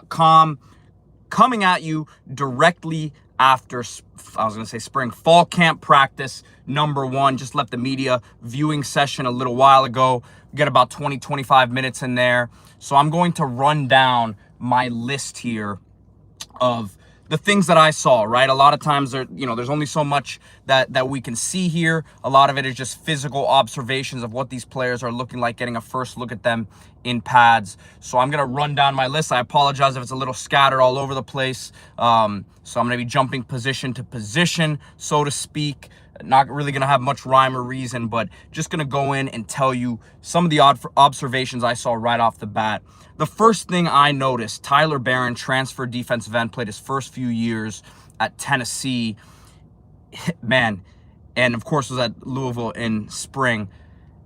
com coming at you directly after, I was going to say spring, fall camp practice number 1. Just left the media viewing session a little while ago. Get about 20-25 minutes in there. So I'm going to run down my list here of the things that I saw, right? A lot of times there's only so much that we can see here. A lot of it is just physical observations of what these players are looking like, getting a first look at them in pads. So I'm going to run down my list. I apologize if it's a little scattered all over the place. So I'm going to be jumping position to position, so to speak. Not really going to have much rhyme or reason, but just going to go in and tell you some of the observations I saw right off the bat. The first thing I noticed, Tyler Barron, transferred defensive end, played his first few years at Tennessee. Man, and of course was at Louisville in spring.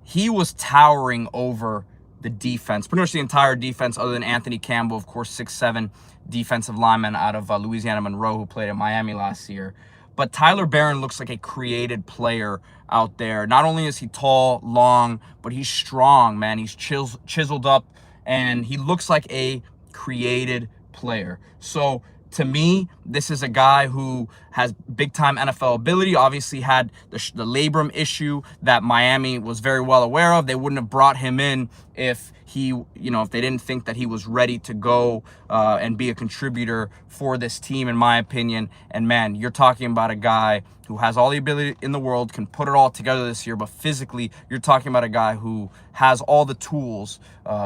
He was towering over the defense, pretty much the entire defense other than Anthony Campbell, of course, 6'7" defensive lineman out of Louisiana Monroe who played at Miami last year. But Tyler Barron looks like a created player out there. Not only is he tall, long, but he's strong, man. He's chiseled up, and he looks like a created player. So to me, this is a guy who has big-time NFL ability. Obviously had the labrum issue that Miami was very well aware of. They wouldn't have brought him in if if they didn't think that he was ready to go and be a contributor for this team, in my opinion. And man, you're talking about a guy who has all the ability in the world, can put it all together this year, but physically, you're talking about a guy who has all the tools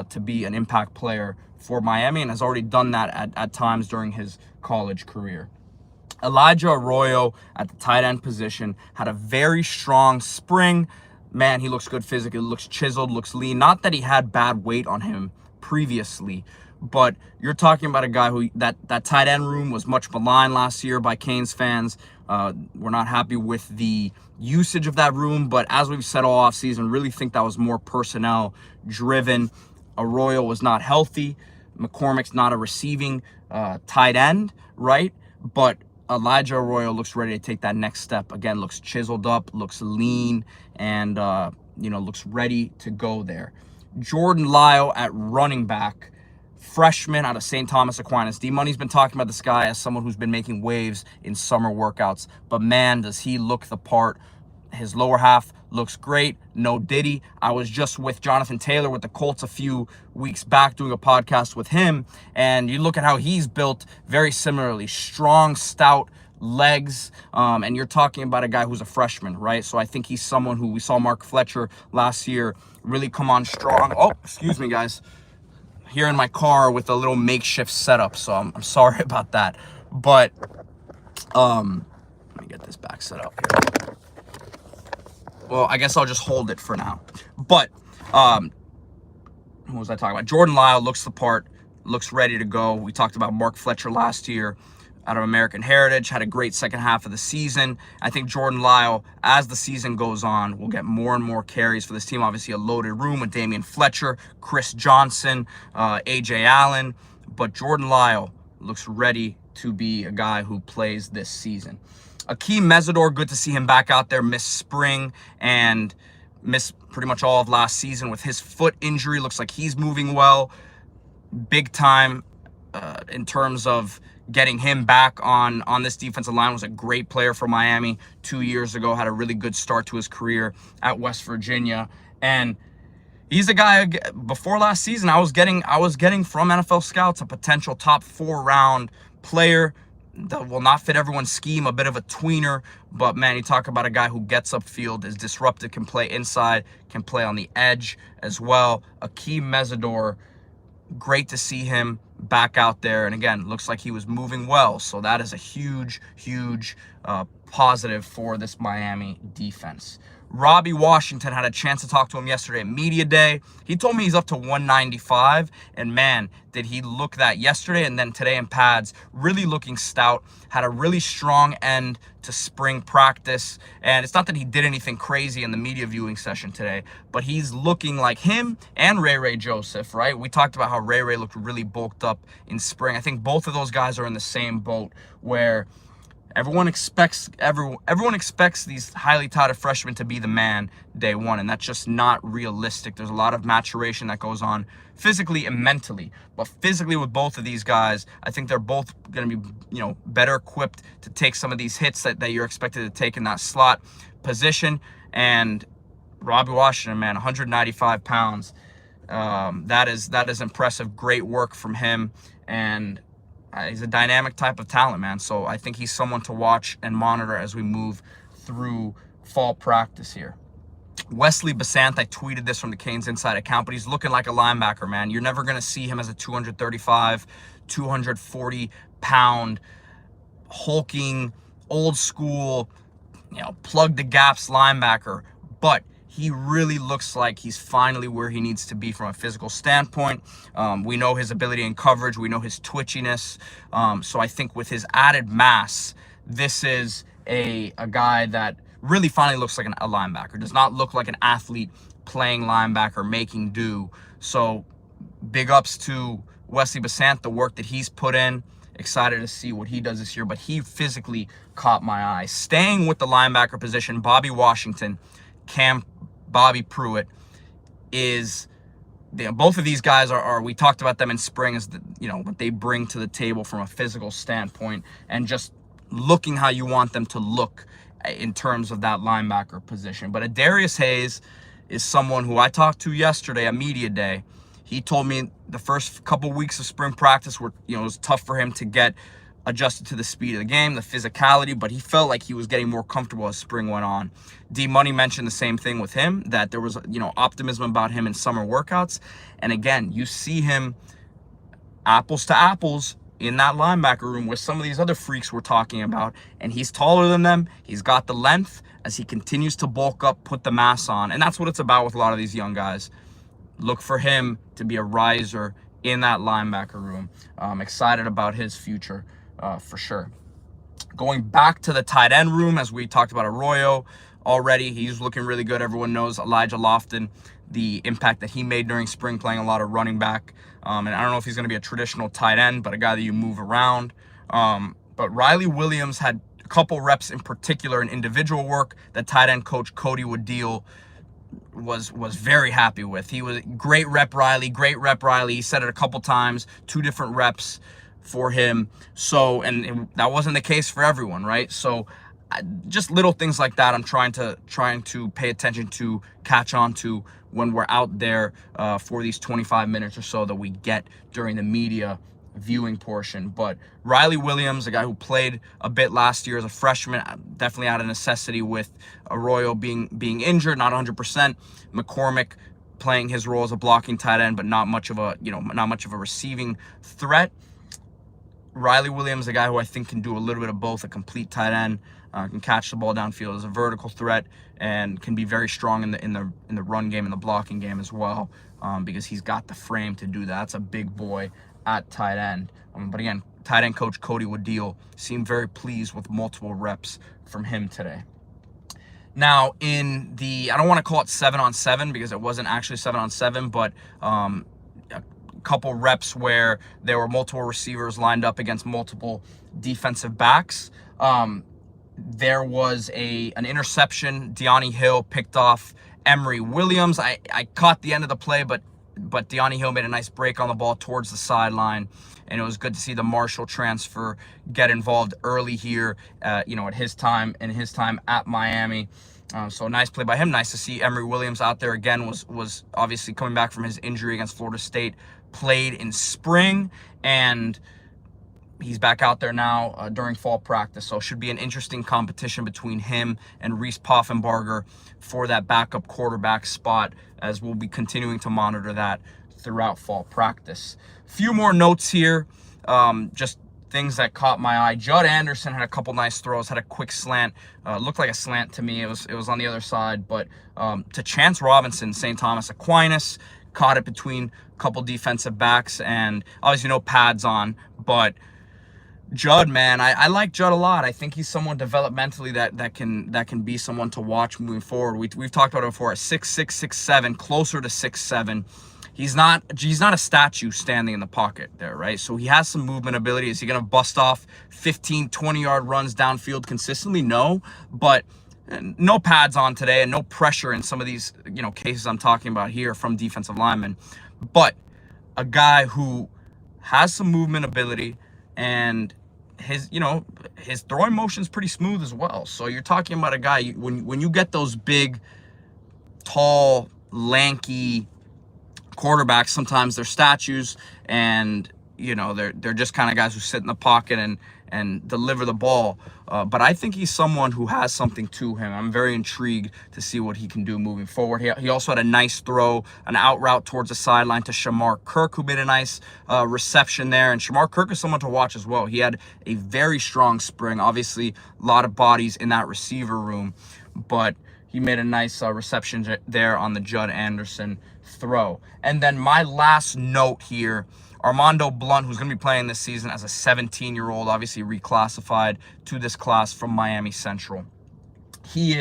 to be an impact player for Miami and has already done that at times during his college career. Elijah Arroyo at the tight end position had a very strong spring. Man, he looks good physically, looks chiseled, looks lean. Not that he had bad weight on him previously, but you're talking about a guy who that tight end room was much maligned last year by Canes fans. We're not happy with the usage of that room, but as we've said all offseason, really think that was more personnel driven. Arroyo was not healthy. McCormick's not a receiving tight end, right? But Elijah Arroyo looks ready to take that next step. Again, looks chiseled up, looks lean, and looks ready to go there. Jordan Lyle at running back, freshman out of St. Thomas Aquinas. D-Money's been talking about this guy as someone who's been making waves in summer workouts, but man, does he look the part. His lower half looks great. No Diddy. I was just with Jonathan Taylor with the Colts a few weeks back doing a podcast with him, and you look at how he's built very similarly. Strong, stout legs, and you're talking about a guy who's a freshman, right? So I think he's someone who we saw Mark Fletcher last year really come on strong. Oh, excuse me, guys. Here in my car with a little makeshift setup, so I'm sorry about that. But let me get this back set up here. Well, I guess I'll just hold it for now. But what was I talking about? Jordan Lyle looks the part, looks ready to go. We talked about Mark Fletcher last year out of American Heritage, had a great second half of the season. I think Jordan Lyle, as the season goes on, will get more and more carries for this team. Obviously, a loaded room with Damian Fletcher, Chris Johnson, A.J. Allen. But Jordan Lyle looks ready to be a guy who plays this season. Akeem Mesidor, good to see him back out there. Missed spring and missed pretty much all of last season with his foot injury. Looks like he's moving well. Big time in terms of getting him back on this defensive line. Was a great player for Miami 2 years ago. Had a really good start to his career at West Virginia. And he's a guy, before last season, I was getting from NFL scouts a potential top 4 round player that will not fit everyone's scheme, a bit of a tweener, but man, you talk about a guy who gets upfield, is disruptive, can play inside, can play on the edge as well. Akeem Mesidor, great to see him back out there, and again, looks like he was moving well, so that is a huge positive for this Miami defense. Robbie Washington, had a chance to talk to him yesterday at Media Day. He told me he's up to 195, and man, did he look that yesterday and then today in pads, really looking stout. Had a really strong end to spring practice, and it's not that he did anything crazy in the media viewing session today, but he's looking like him and Ray Joseph, right? We talked about how Ray looked really bulked up in spring. I think both of those guys are in the same boat where Everyone expects these highly touted freshmen to be the man day one, and that's just not realistic. There's a lot of maturation that goes on physically and mentally. But physically with both of these guys, I think they're both going to be, better equipped to take some of these hits that you're expected to take in that slot position. And Robbie Washington, man, 195 pounds. That is impressive. Great work from him, and he's a dynamic type of talent, man. So I think he's someone to watch and monitor as we move through fall practice here. Wesley Basant, I tweeted this from the CanesInSight account, but he's looking like a linebacker, man. You're never going to see him as a 235, 240-pound, hulking, old school, plug the gaps linebacker. But he really looks like he's finally where he needs to be from a physical standpoint. We know his ability in coverage. We know his twitchiness. So I think with his added mass, this is a guy that really finally looks like a linebacker. Does not look like an athlete playing linebacker, making do. So big ups to Wesley Basant, the work that he's put in. Excited to see what he does this year, but he physically caught my eye. Staying with the linebacker position, Bobby Washington, Bobby Pruitt is, both of these guys are we talked about them in spring as what they bring to the table from a physical standpoint and just looking how you want them to look in terms of that linebacker position. But Adarius Hayes is someone who I talked to yesterday at media day. He told me the first couple weeks of spring practice were, it was tough for him to get adjusted to the speed of the game, the physicality, but he felt like he was getting more comfortable as spring went on. D-Money mentioned the same thing with him, that there was, optimism about him in summer workouts. And again, you see him apples to apples in that linebacker room with some of these other freaks we're talking about, and he's taller than them. He's got the length as he continues to bulk up, put the mass on, and that's what it's about with a lot of these young guys. Look for him to be a riser in that linebacker room. I'm excited about his future for sure. Going back to the tight end room, as we talked about Arroyo already, he's looking really good. Everyone knows Elijah Lofton, the impact that he made during spring, playing a lot of running back. And I don't know if he's going to be a traditional tight end, but a guy that you move around. But Riley Williams had a couple reps in particular in individual work that tight end coach Cody Wooddeal was very happy with. He was great rep Riley. He said it a couple times, 2 different reps for him. So, and that wasn't the case for everyone, right? So just little things like that I'm trying to pay attention to, catch on to when we're out there for these 25 minutes or so that we get during the media viewing portion. But Riley Williams, a guy who played a bit last year as a freshman, definitely out of necessity with Arroyo being injured, not 100%. McCormick playing his role as a blocking tight end, but not much of a receiving threat. Riley Williams, a guy who I think can do a little bit of both, a complete tight end, can catch the ball downfield as a vertical threat, and can be very strong in the run game and the blocking game as well, because he's got the frame to do that. That's a big boy at tight end. But again, tight end coach Cody Wooddeal seemed very pleased with multiple reps from him today. Now, in the, I don't want to call it 7-on-7 because it wasn't actually 7-on-7, but couple reps where there were multiple receivers lined up against multiple defensive backs. There was an interception. Deani Hill picked off Emory Williams. I caught the end of the play, but Deani Hill made a nice break on the ball towards the sideline, and it was good to see the Marshall transfer get involved early here, at his time at Miami. So nice play by him. Nice to see Emory Williams out there again. Was obviously coming back from his injury against Florida State. Played in spring, and he's back out there now during fall practice. So it should be an interesting competition between him and Reese Poffenbarger for that backup quarterback spot, as we'll be continuing to monitor that throughout fall practice. Few more notes here, just things that caught my eye. Judd Anderson had a couple nice throws, had a quick slant, looked like a slant to me. It was on the other side, but to Chance Robinson, St. Thomas Aquinas, caught it between a couple defensive backs, and obviously no pads on, but Judd, man, I like Judd a lot. I think he's someone developmentally that can be someone to watch moving forward. We've talked about it before, at 6'6", 6'7", closer to 6'7". he's not a statue standing in the pocket there, right? So he has some movement ability. Is he going to bust off 15, 20-yard runs downfield consistently? No, but no pads on today and no pressure in some of these, cases I'm talking about here from defensive linemen. But a guy who has some movement ability, and his throwing motion is pretty smooth as well. So you're talking about a guy, when you get those big, tall, lanky quarterbacks, sometimes they're statues, and they're just kind of guys who sit in the pocket and deliver the ball. But I think he's someone who has something to him. I'm very intrigued to see what he can do moving forward. He also had a nice throw, an out route towards the sideline to Shamar Kirk, who made a nice reception there. And Shamar Kirk is someone to watch as well. He had a very strong spring. Obviously, a lot of bodies in that receiver room, but he made a nice reception there on the Judd Anderson throw. And then my last note here, Armando Blunt, who's going to be playing this season as a 17-year-old, obviously reclassified to this class from Miami Central. He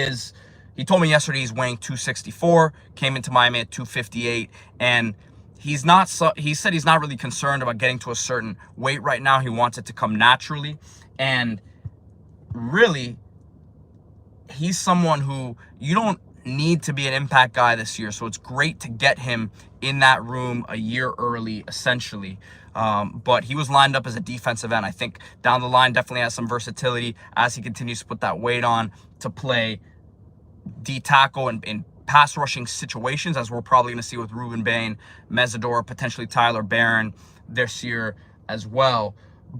told me yesterday he's weighing 264, came into Miami at 258, and he said he's not really concerned about getting to a certain weight right now. He wants it to come naturally. And really, he's someone who you don't need to be an impact guy this year, so it's great to get him in that room a year early, essentially. But he was lined up as a defensive end. I think down the line definitely has some versatility as he continues to put that weight on to play D-tackle in pass rushing situations, as we're probably going to see with Ruben Bain, Mesidor, potentially Tyler Barron this year as well.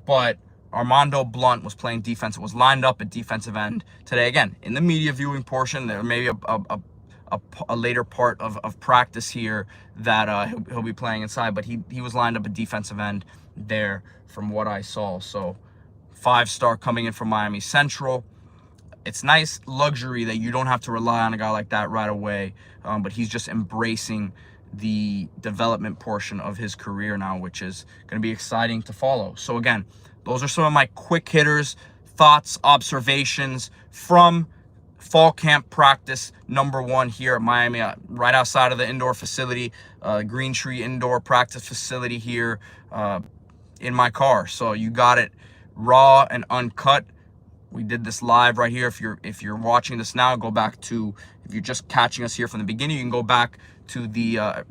But Armando Blunt was playing defense. It was lined up at defensive end today. Again, in the media viewing portion, there may be a later part of practice here that he'll be playing inside, but he was lined up at defensive end there from what I saw. So 5-star coming in from Miami Central. It's nice luxury that you don't have to rely on a guy like that right away, but he's just embracing the development portion of his career now, which is going to be exciting to follow. So again, those are some of my quick hitters, thoughts, observations from fall camp practice number 1 here at Miami, right outside of the indoor facility, Green Tree Indoor Practice Facility here in my car. So you got it raw and uncut. We did this live right here. If you're watching this now, go back to, if you're just catching us here from the beginning, you can go back to the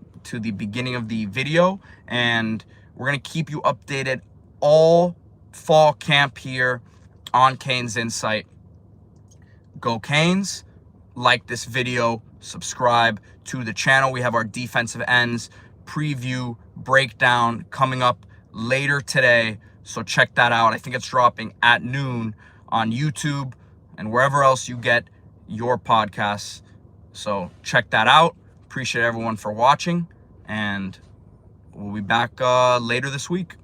beginning of the video, and we're gonna keep you updated all fall camp here on CanesInsight. Go Canes. Like this video, subscribe to the channel. We have our defensive ends preview breakdown coming up later today, so check that out. I think it's dropping at noon on YouTube and wherever else you get your podcasts. So check that out. Appreciate everyone for watching, and we'll be back later this week.